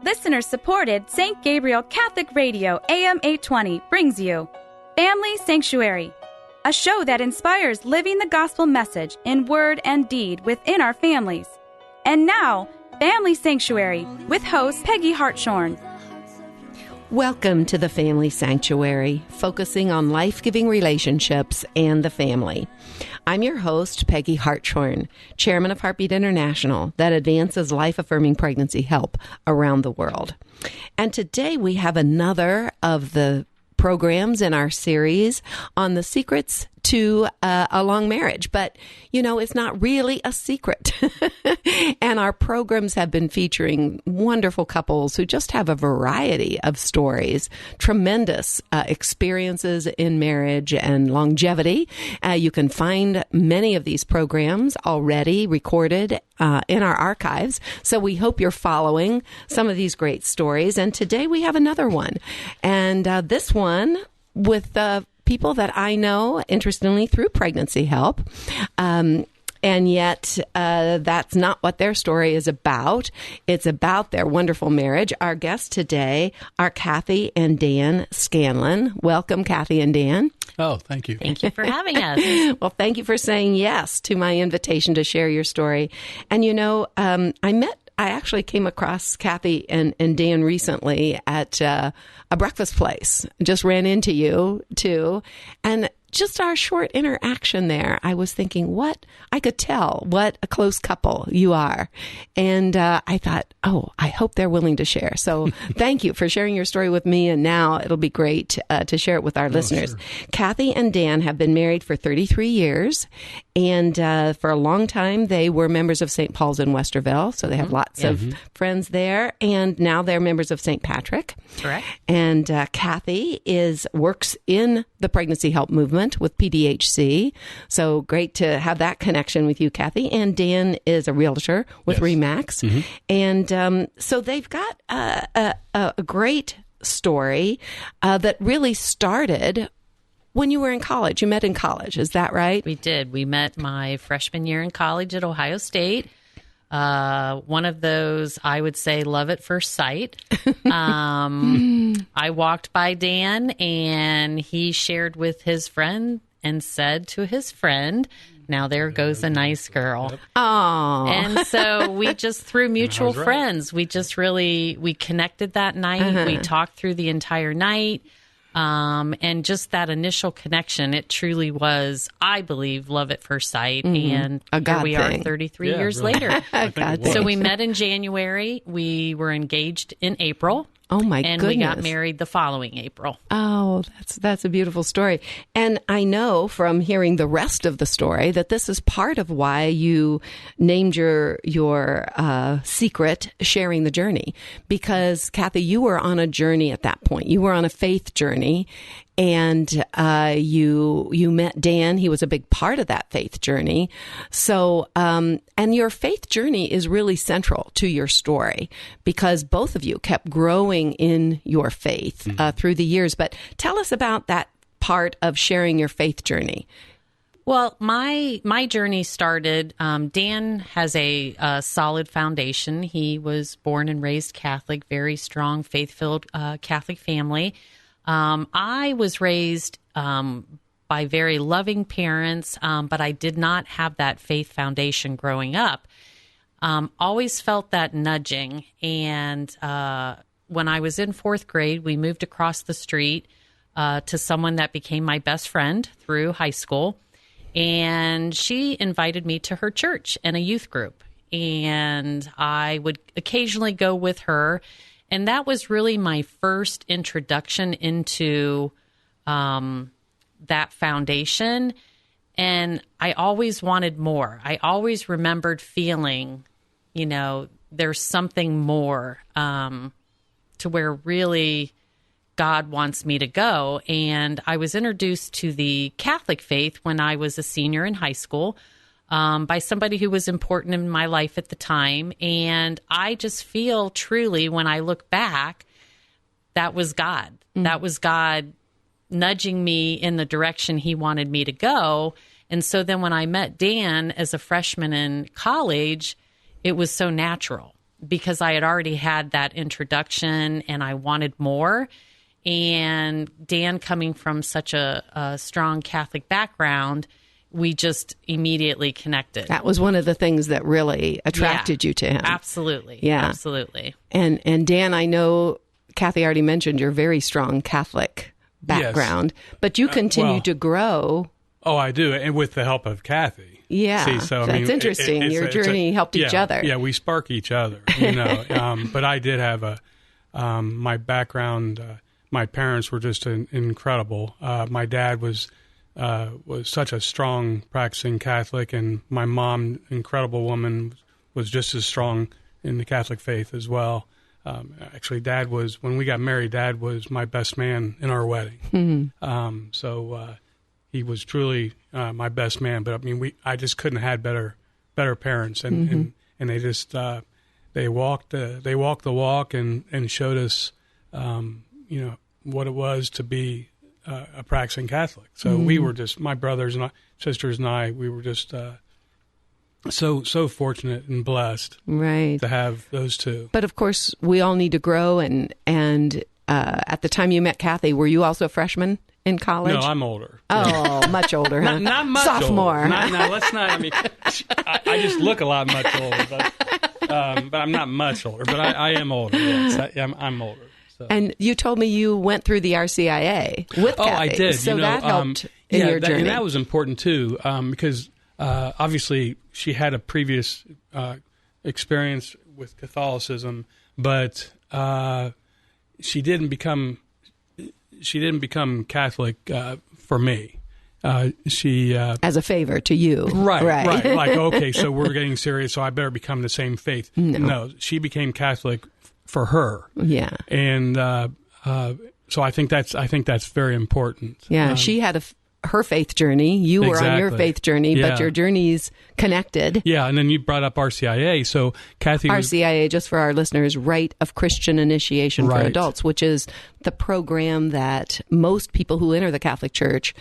Listener-supported St. Gabriel Catholic Radio AM 820 brings you Family Sanctuary, a show that inspires living the gospel message in word and deed within our families. And now, Family Sanctuary with host Peggy Hartshorn. Welcome to the Family Sanctuary, focusing on life-giving relationships and the family. I'm your host, Peggy Hartshorn, chairman of Heartbeat International, that advances life-affirming pregnancy help around the world. And today we have another of the programs in our series on the secrets to a long marriage. But, you know, it's not really a secret. And our programs have been featuring wonderful couples who just have a variety of stories, tremendous experiences in marriage and longevity. You can find many of these programs already recorded in our archives. So we hope you're following some of these great stories. And today we have another one. And this one with people that I know, interestingly, through pregnancy help. And yet, that's not what their story is about. It's about their wonderful marriage. Our guests today are Kathy and Dan Scanlon. Welcome, Kathy and Dan. Oh, thank you. Thank you for having us. Well, thank you for saying yes to my invitation to share your story. And, you know, I actually came across Kathy and Dan recently at a breakfast place. Just ran into you, too. And just our short interaction there, I was thinking, I could tell what a close couple you are. And I thought, I hope they're willing to share. So thank you for sharing your story with me. And now it'll be great to share it with our listeners. Sure. Kathy and Dan have been married for 33 years. And for a long time, they were members of St. Paul's in Westerville. So they have lots of friends there. And now they're members of St. Patrick. Correct. And Kathy works in the pregnancy help movement with PDHC. So great to have that connection with you, Kathy. And Dan is a realtor with RE/MAX. Mm-hmm. And so they've got a great story that really started when you were in college. You met in college. Is that right? We did. We met my freshman year in college at Ohio State. One of those, I would say, love at first sight. I walked by Dan and he shared with his friend and said to his friend, "Now there goes a nice girl." Oh. And so we just, through mutual friends, we connected that night. We talked through the entire night. And just that initial connection, it truly was, I believe, love at first sight. And here we are 33 years later. So we met in January. We were engaged in April. Oh, my goodness. And we got married the following April. Oh, that's a beautiful story. And I know from hearing the rest of the story that this is part of why you named your secret Sharing the Journey. Because, Kathy, you were on a journey at that point. You were on a faith journey. And you met Dan. He was a big part of that faith journey. So, and your faith journey is really central to your story because both of you kept growing in your faith through the years. But tell us about that part of sharing your faith journey. Well, my journey started, Dan has a solid foundation. He was born and raised Catholic, very strong, faith-filled Catholic family. I was raised by very loving parents, but I did not have that faith foundation growing up. Always felt that nudging. And when I was in fourth grade, we moved across the street to someone that became my best friend through high school. And she invited me to her church and a youth group. And I would occasionally go with her. And that was really my first introduction into that foundation. And I always wanted more. I always remembered feeling, there's something more to where really God wants me to go. And I was introduced to the Catholic faith when I was a senior in high school by somebody who was important in my life at the time. And I just feel truly, when I look back, that was God. Mm-hmm. That was God nudging me in the direction he wanted me to go. And so then when I met Dan as a freshman in college, it was so natural. because I had already had that introduction and I wanted more. And Dan, coming from such a strong Catholic background, we just immediately connected. That was one of the things that really attracted you to him. Absolutely. Yeah. Absolutely. And Dan, I know Kathy already mentioned your very strong Catholic background, but you continue to grow. Oh, I do. And with the help of Kathy. Yeah. See, so, that's interesting. Your journey helped each other. Yeah, we spark each other, but I did have my background. My parents were just incredible. My dad was such a strong practicing Catholic, and my mom, incredible woman, was just as strong in the Catholic faith as well. Actually, when we got married, Dad was my best man in our wedding. Mm-hmm. So he was truly my best man. But I mean, I just couldn't have had better parents, and they just they walked the walk and showed us what it was to be a practicing Catholic. So we were just, my brothers and sisters and I, we were just so fortunate and blessed, right, to have those two. But of course, we all need to grow. And at the time you met Kathy, were you also a freshman in college? No, I'm older. Oh, much older, huh? Not much sophomore. Older. No, let's not. I mean, I just look a lot much older, but I'm not much older. But I am older. Yes, I'm older. So. And you told me you went through the RCIA with Kathy. Oh, I did. So that helped in your journey. And that was important, too, because obviously she had a previous experience with Catholicism, but she didn't become Catholic for me. She as a favor to you. Right. Like, okay, so we're getting serious, so I better become the same faith. No, she became Catholic for her. Yeah. And so I think that's very important. Yeah, she had her faith journey. You were on your faith journey, but your journeys connected. Yeah, and then you brought up RCIA. So Kathy RCIA, just for our listeners, Rite of Christian Initiation for Adults, which is the program that most people who enter the Catholic Church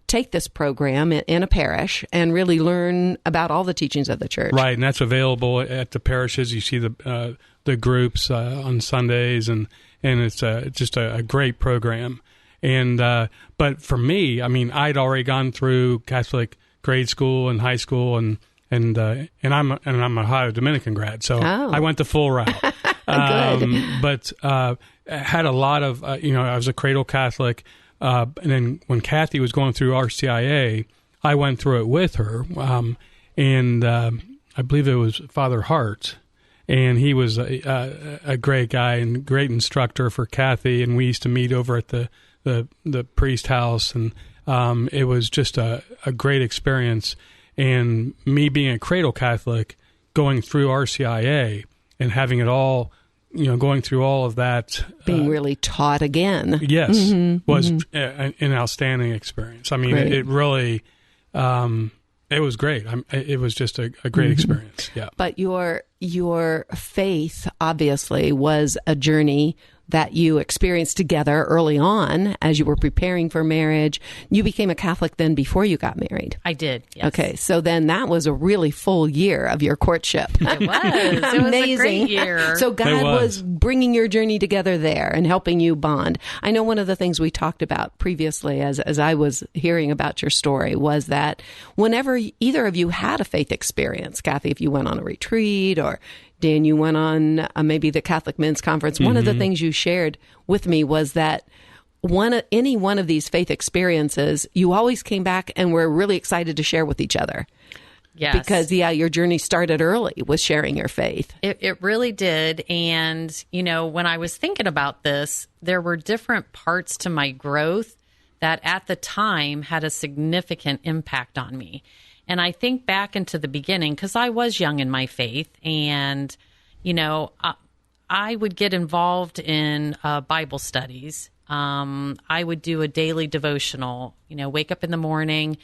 take this program in a parish and really learn about all the teachings of the church. Right, and that's available at the parishes. You see the groups on Sundays, and it's just a great program. And but for me, I mean, I'd already gone through Catholic grade school and high school, and I'm a Ohio Dominican grad, so I went the full route. But had a lot of I was a cradle Catholic. And then when Kathy was going through RCIA, I went through it with her, and I believe it was Father Hart, and he was a great guy and great instructor for Kathy, and we used to meet over at the priest house, and it was just a great experience. And me being a cradle Catholic, going through RCIA and having it all, going through all of that. Being really taught again. Yes, was an outstanding experience. I mean, it really, it was great. It was just a great experience, yeah. But your faith, obviously, was a journey that you experienced together early on as you were preparing for marriage. You became a Catholic then before you got married. I did, yes. Okay, so then that was a really full year of your courtship. It was. It was a great year. So God was bringing your journey together there and helping you bond. I know one of the things we talked about previously as I was hearing about your story was that whenever either of you had a faith experience, Kathy, if you went on a retreat, or Dan, you went on maybe the Catholic Men's Conference. One of the things you shared with me was that any one of these faith experiences, you always came back and were really excited to share with each other. Yes. Because, your journey started early with sharing your faith. It really did. And, when I was thinking about this, there were different parts to my growth that at the time had a significant impact on me. And I think back into the beginning, because I was young in my faith, and, I would get involved in Bible studies. I would do a daily devotional, wake up in the morning,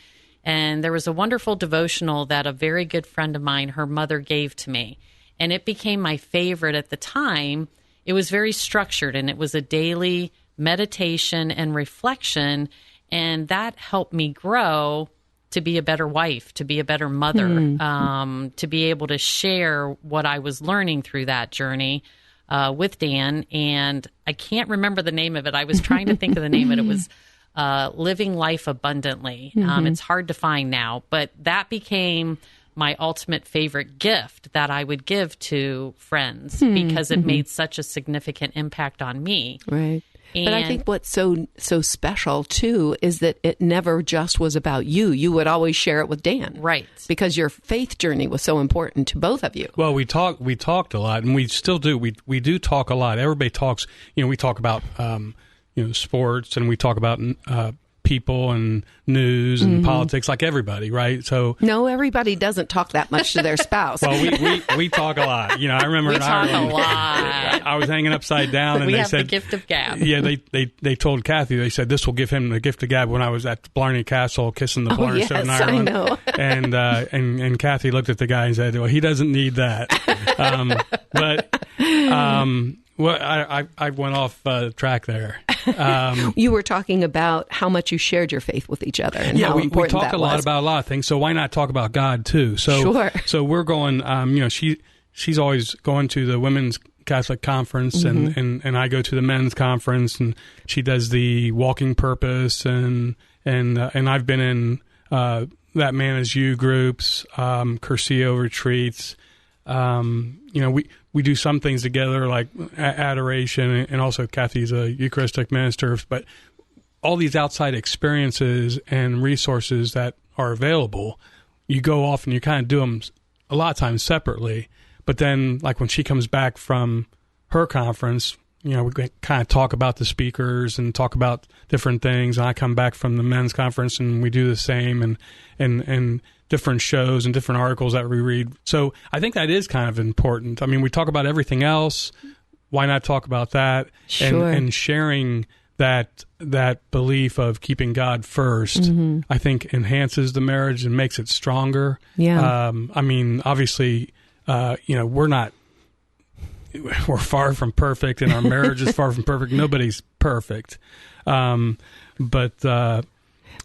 and there was a wonderful devotional that a very good friend of mine, her mother, gave to me. And it became my favorite at the time. It was very structured, and it was a daily meditation and reflection, and that helped me grow to be a better wife, to be a better mother, to be able to share what I was learning through that journey with Dan. And I can't remember the name of it. I was trying to think of the name of it. It was Living Life Abundantly. It's hard to find now, but that became my ultimate favorite gift that I would give to friends because it made such a significant impact on me. Right. But I think what's so special, too, is that it never just was about you. You would always share it with Dan. Right. Because your faith journey was so important to both of you. Well, we talked a lot, and we still do. We do talk a lot. Everybody talks, we talk about, sports, and we talk about people and news and politics, like everybody, right? So no, everybody doesn't talk that much to their spouse. Well, we talk a lot. I remember we talk a lot. I was hanging upside down, and we they have said the gift of gab. Yeah, they told Kathy. They said this will give him the gift of gab when I was at Blarney Castle kissing the Blarney Stone in Ireland. I know. And Kathy looked at the guy and said, "Well, he doesn't need that." Well, I went off track there. You were talking about how much you shared your faith with each other and how we important talk that a lot was. about a lot of things. So why not talk about God too? So, sure. So we're going. She's always going to the Women's Catholic Conference, and I go to the Men's Conference, and she does the Walking Purpose, and I've been in That Man Is You groups, Curcio retreats. We do some things together like adoration, and also Kathy's a Eucharistic minister, but all these outside experiences and resources that are available, you go off and you kind of do them a lot of times separately. But then, like when she comes back from her conference, we kind of talk about the speakers and talk about different things. And I come back from the men's conference and we do the same, and different shows and different articles that we read. So I think that is kind of important. I mean, we talk about everything else. Why not talk about that? Sure. And sharing that belief of keeping God first, I think enhances the marriage and makes it stronger. Yeah. I mean, obviously, we're far from perfect, and our marriage is far from perfect. Nobody's perfect.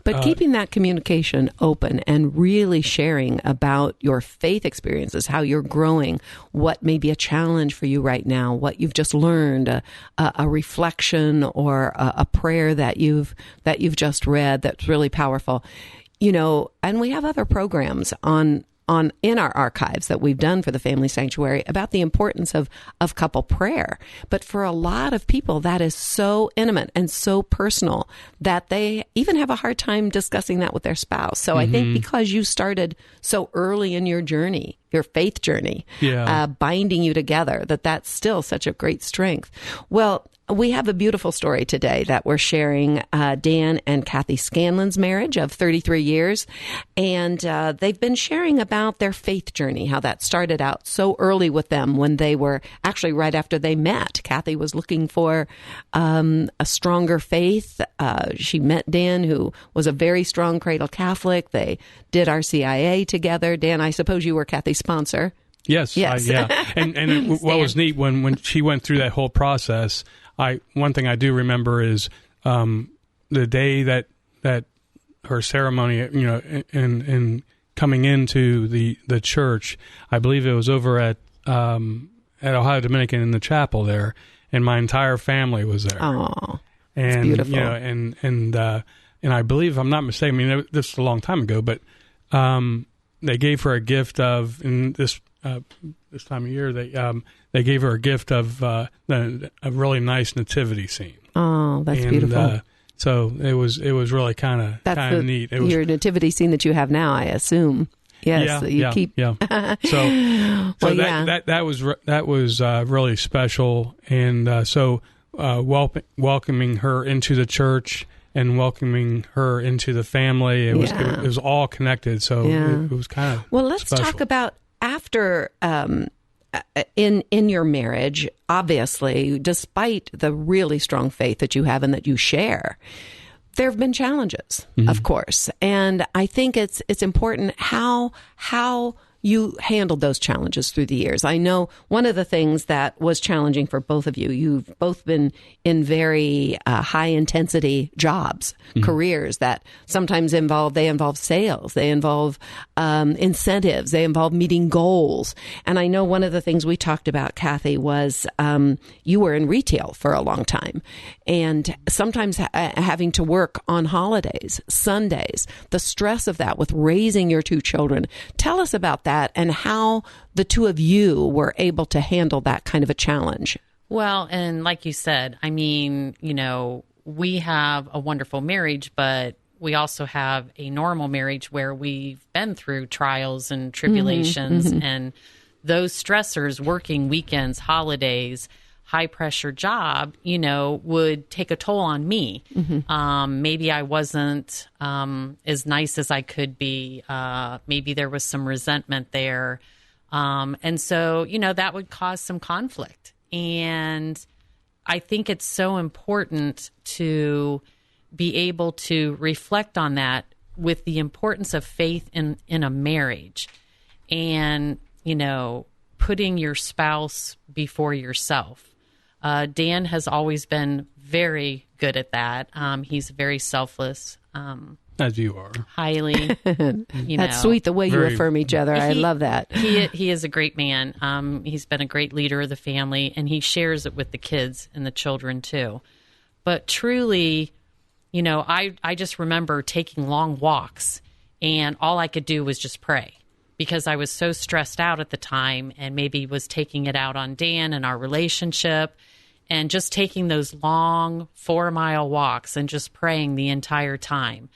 But keeping that communication open and really sharing about your faith experiences, how you're growing, what may be a challenge for you right now, what you've just learned, a reflection or a prayer that you've just read that's really powerful. And we have other programs in our archives that we've done for the Family Sanctuary about the importance of couple prayer. But for a lot of people, that is so intimate and so personal that they even have a hard time discussing that with their spouse. So I think because you started so early in your journey, your faith journey, binding you together, that's still such a great strength. Well, we have a beautiful story today that we're sharing, Dan and Kathy Scanlon's marriage of 33 years. And they've been sharing about their faith journey, how that started out so early with them when they were actually right after they met. Kathy was looking for a stronger faith. She met Dan, who was a very strong cradle Catholic. They did RCIA together. Dan, I suppose you were Kathy's sponsor. Yes. Yeah. And what was neat when she went through that whole process, one thing I do remember is the day that her ceremony, and coming into the church. I believe it was over at Ohio Dominican in the chapel there, and my entire family was there. Oh, and beautiful. And I believe, if I'm not mistaken, I mean, this was a long time ago, but they gave her a gift of, in this time of year, they gave her a gift of a really nice nativity scene. Oh, that's beautiful. So it was really kind of neat. It was your nativity scene that you have now, I assume. Yes, keep. Yeah. That was really special, and welcoming her into the church and welcoming her into the family, it was all connected. So it was kind of let's special. talk about after. In your marriage, obviously, despite the really strong faith that you have and that you share, there have been challenges, of course. And I think it's important how you handled those challenges through the years. I know one of the things that was challenging for both of you, you've both been in very high intensity jobs, careers that sometimes involve sales, they involve incentives, they involve meeting goals. And I know one of the things we talked about, Kathy, was you were in retail for a long time, and sometimes having to work on holidays, Sundays, the stress of that with raising your two children. Tell us about that and how the two of you were able to handle that kind of a challenge. Well, and like you said, I mean, we have a wonderful marriage, but we also have a normal marriage where we've been through trials and tribulations and those stressors, working weekends, holidays, high pressure job, would take a toll on me. Maybe I wasn't as nice as I could be. Maybe there was some resentment there. And so, that would cause some conflict. And I think it's so important to be able to reflect on that with the importance of faith in a marriage and, putting your spouse before yourself. Dan has always been very good at that. He's very self-less. As you are. Highly. That's sweet, the way you affirm each other. I love that. He is a great man. He's been a great leader of the family, and he shares it with the kids and the children too. But truly, I just remember taking long walks, and all I could do was just pray because I was so stressed out at the time and maybe was taking it out on Dan and our relationship. And just taking those long 4-mile walks and just praying the entire time,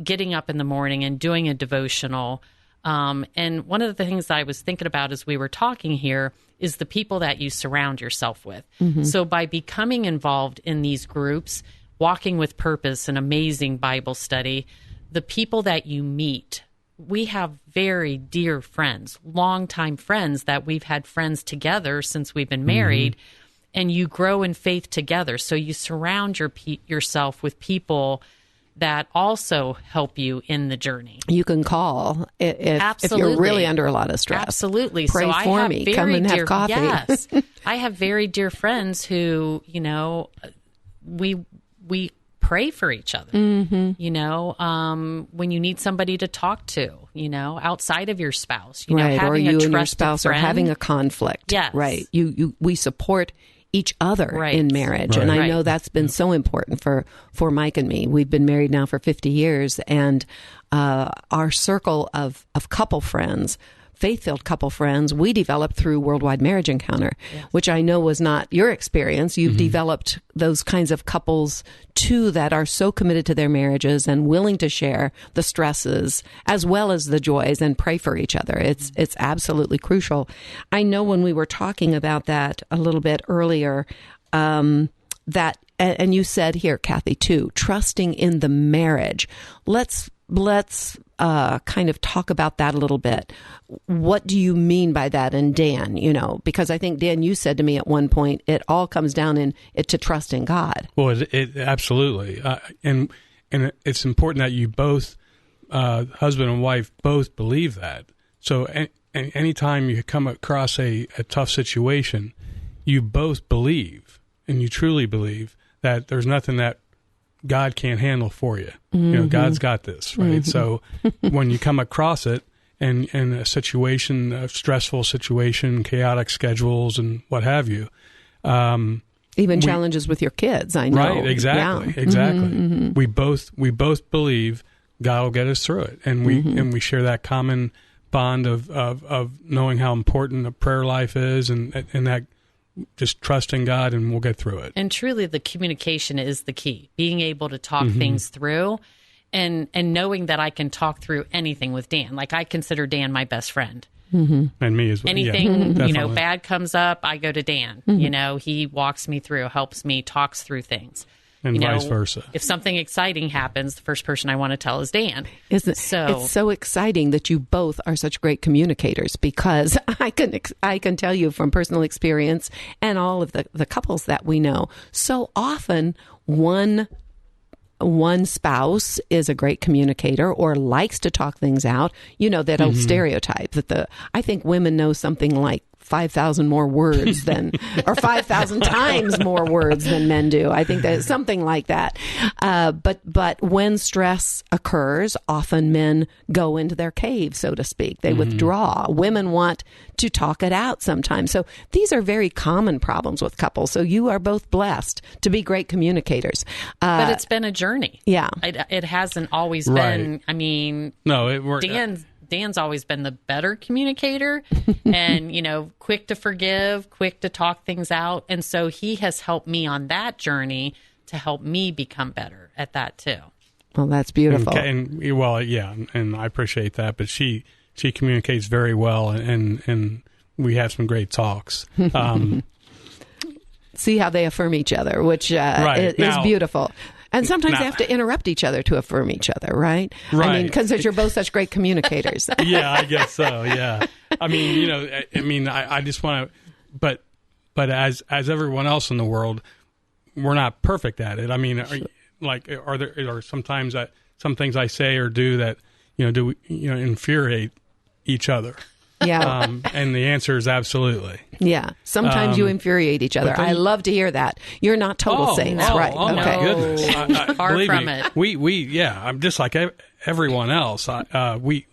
getting up in the morning and doing a devotional. And one of the things that I was thinking about as we were talking here is the people that you surround yourself with. So by becoming involved in these groups, Walking with Purpose, an amazing Bible study, the people that you meet, we have very dear friends, longtime friends that we've had friends together since we've been married. And you grow in faith together. So you surround yourself with people that also help you in the journey. You can call if you're really under a lot of stress. Absolutely. Pray so for me. Come and have coffee. Yes. I have very dear friends who, we pray for each other. When you need somebody to talk to, outside of your spouse, right, having or you a and your spouse friend. are having a conflict. Yes. Right. We support each other right. in marriage. Right. And I know that's been so important for Mike and me. We've been married now for 50 years, and our circle of couple friends, faith-filled couple friends, we developed through Worldwide Marriage Encounter, which I know was not your experience. You've developed those kinds of couples too that are so committed to their marriages and willing to share the stresses as well as the joys and pray for each other. It's absolutely crucial. I know when we were talking about that a little bit earlier, that, and you said here, Kathy, too, trusting in the marriage. Let's kind of talk about that a little bit. What do you mean by that? And Dan, because I think, Dan, you said to me at one point, it all comes down to trust in God. Well, it absolutely. And it's important that you both, husband and wife, both believe that. So anytime you come across a tough situation, you both believe, and you truly believe, that there's nothing that God can't handle for you. God's got this, right? So when you come across it and in a situation, a stressful situation, chaotic schedules and what have you. Even challenges with your kids, I know. Right, exactly, yeah. exactly. We both believe God will get us through it. And we share that common bond of knowing how important a prayer life is and that just trusting God and we'll get through it. And truly the communication is the key. Being able to talk things through and knowing that I can talk through anything with Dan. Like I consider Dan my best friend. And me as well. Anything, bad comes up, I go to Dan. He walks me through, helps me, talks through things. And vice versa. If something exciting happens, the first person I want to tell is Dan. Isn't it? It's so exciting that you both are such great communicators, because I can tell you from personal experience and all of the couples that we know, so often one one spouse is a great communicator or likes to talk things out, that old stereotype that I think women know something like 5,000 more words than, or 5,000 times more words than men do. I think that something like that. But when stress occurs, often men go into their cave, so to speak. They withdraw. Women want to talk it out sometimes. So these are very common problems with couples. So you are both blessed to be great communicators. But it's been a journey. Yeah. It hasn't always Right. been, No, Dan's always been the better communicator and, quick to forgive, quick to talk things out. And so he has helped me on that journey to help me become better at that too. Well, that's beautiful. And I appreciate that. But she communicates very well, and we have some great talks. See how they affirm each other, which is beautiful. And sometimes they have to interrupt each other to affirm each other, right? Right. I mean, because you're both such great communicators. Yeah, I guess so. Yeah. I just want to, but as everyone else in the world, we're not perfect at it. I mean, are there sometimes some things I say or do that infuriate each other? Yeah. And the answer is absolutely. Yeah. Sometimes you infuriate each other. I love to hear that. You're not total saints, right? Oh, okay. my goodness. Far from it. I'm just like everyone else. We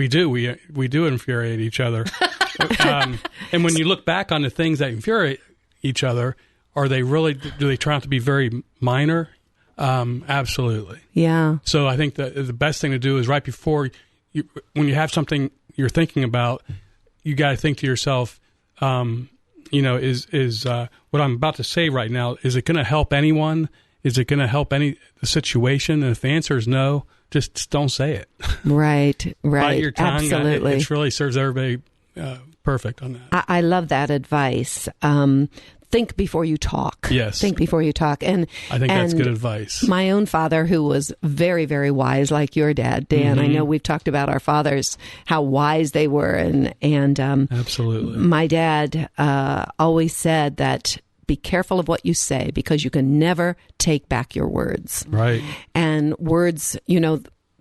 do infuriate each other. And when you look back on the things that infuriate each other, do they turn out to be very minor? Absolutely. Yeah. So I think that the best thing to do is right before when you have something you're thinking about, you got to think to yourself, is what I'm about to say right now, is it going to help anyone? Is it going to help the situation? And if the answer is no, just don't say it. Right. Bite your tongue. Absolutely. It really serves everybody perfect on that. I love that advice. Think before you talk. Yes. Think before you talk. And I think that's good advice. My own father, who was very, very wise, like your dad, Dan. I know we've talked about our fathers, how wise they were. And absolutely. My dad always said that be careful of what you say because you can never take back your words. Right. And words,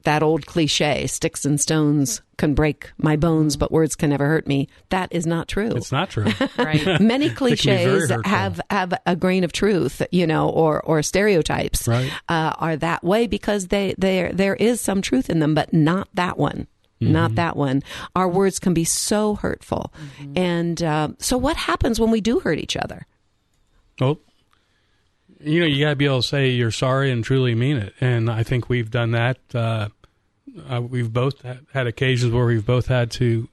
that old cliche, sticks and stones can break my bones, but words can never hurt me. That is not true. It's not true. Right. Many cliches have a grain of truth, or stereotypes are that way because there is some truth in them, but not that one. Not that one. Our words can be so hurtful. And so what happens when we do hurt each other? Well, you got to be able to say you're sorry and truly mean it. And I think we've done that. We've both had occasions where we've both had to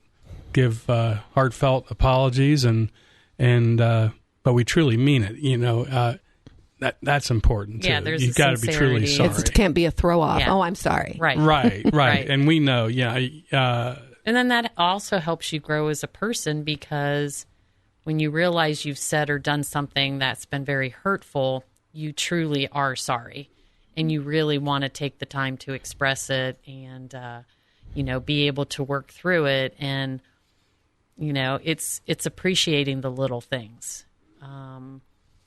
give heartfelt apologies, but we truly mean it. That's important too. Yeah, there's you've got to be truly sorry. It can't be a throw off. Yeah. Oh, I'm sorry. Right. Right. And we know. And then that also helps you grow as a person because when you realize you've said or done something that's been very hurtful, you truly are sorry. And you really want to take the time to express it and, be able to work through it. And, it's appreciating the little things.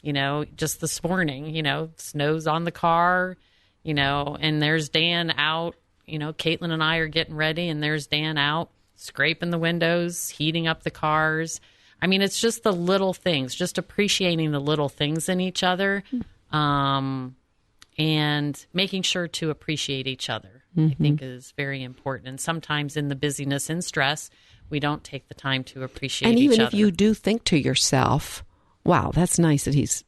Just this morning, snow's on the car, and there's Dan out, Caitlin and I are getting ready and there's Dan out scraping the windows, heating up the cars. I mean, it's just the little things, just appreciating the little things in each other. And making sure to appreciate each other, I think, is very important. And sometimes in the busyness and stress, we don't take the time to appreciate each other. And even if you do think to yourself, wow, that's nice that he's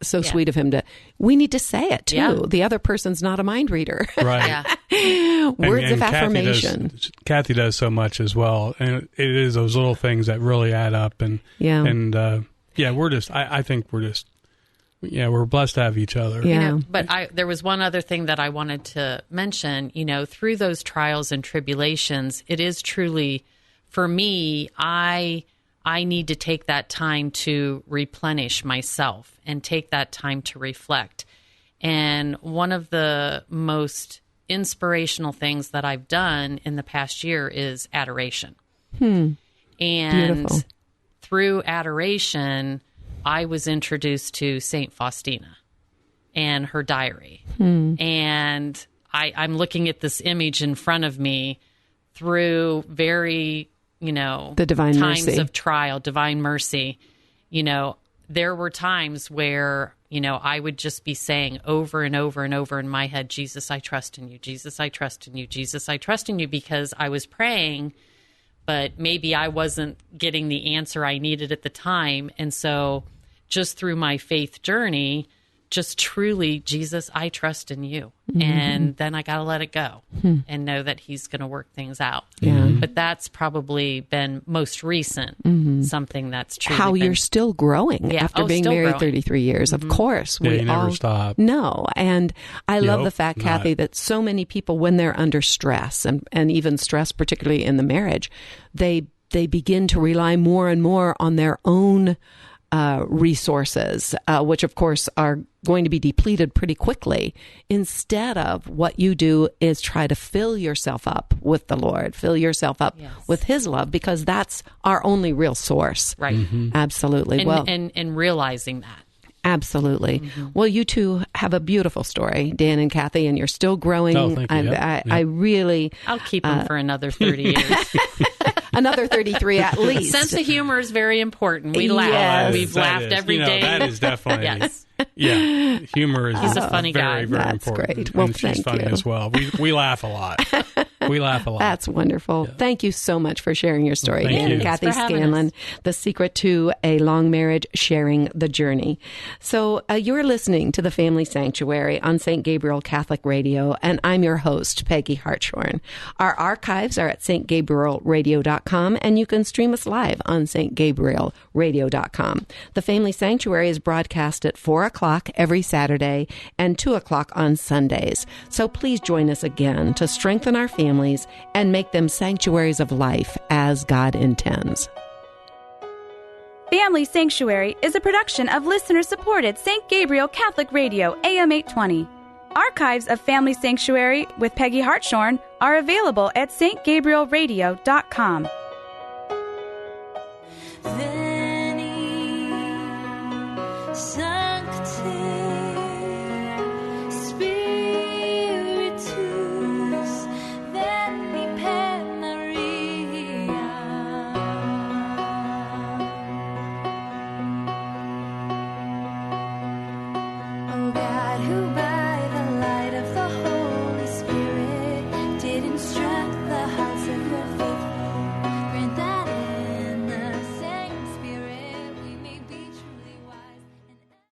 so sweet of him to, we need to say it too. Yeah. The other person's not a mind reader. Right. Words of affirmation. Kathy does so much as well. And it is those little things that really add up. And I think we're just, we're blessed to have each other. Yeah. But there was one other thing that I wanted to mention. Through those trials and tribulations, it is truly, for me, I need to take that time to replenish myself and take that time to reflect. And one of the most inspirational things that I've done in the past year is adoration. And beautiful. Through adoration, I was introduced to Saint Faustina. and her diary. And I'm looking at this image in front of me through very, the divine times mercy of trial, divine mercy. There were times where, I would just be saying over and over and over in my head, Jesus, I trust in you. Jesus, I trust in you. Jesus, I trust in you, because I was praying, but maybe I wasn't getting the answer I needed at the time. And so just through my faith journey, just truly, Jesus, I trust in you. And then I got to let it go and know that he's going to work things out. But that's probably been most recent, something that's true. How you're still growing after being married 33 years. Of course. You never stop. No. And I love the fact, Kathy, that so many people, when they're under stress and even stress, particularly in the marriage, they begin to rely more and more on their own resources, which of course are going to be depleted pretty quickly. Instead of what you do is try to fill yourself up with the Lord, fill yourself up with his love, because that's our only real source. Right. Absolutely. And realizing that. Absolutely. Well, you two have a beautiful story, Dan and Kathy, and you're still growing. Oh, thank you. I really... I'll keep them for another 30 years. Another 33 at least. Sense of humor is very important. We laugh. Yes. We've laughed every day. That is definitely... Yes. Yeah. Humor is He's a funny very, guy. very That's important. great. Well, and she's thank funny you. as well. We laugh a lot. We laugh a lot. That's wonderful. Yeah. Thank you so much for sharing your story, Thank Dan you. and Kathy Thanks for having Scanlon, us. the secret to a long marriage, sharing the journey. So you're listening to the Family Sanctuary on St. Gabriel Catholic Radio, and I'm your host, Peggy Hartshorn. Our archives are at stgabrielradio.com, and you can stream us live on stgabrielradio.com. The Family Sanctuary is broadcast at 4 o'clock every Saturday and 2 o'clock on Sundays. So please join us again to strengthen our families and make them sanctuaries of life as God intends. Family Sanctuary is a production of listener-supported St. Gabriel Catholic Radio, AM 820. Archives of Family Sanctuary with Peggy Hartshorn are available at stgabrielradio.com. Veni,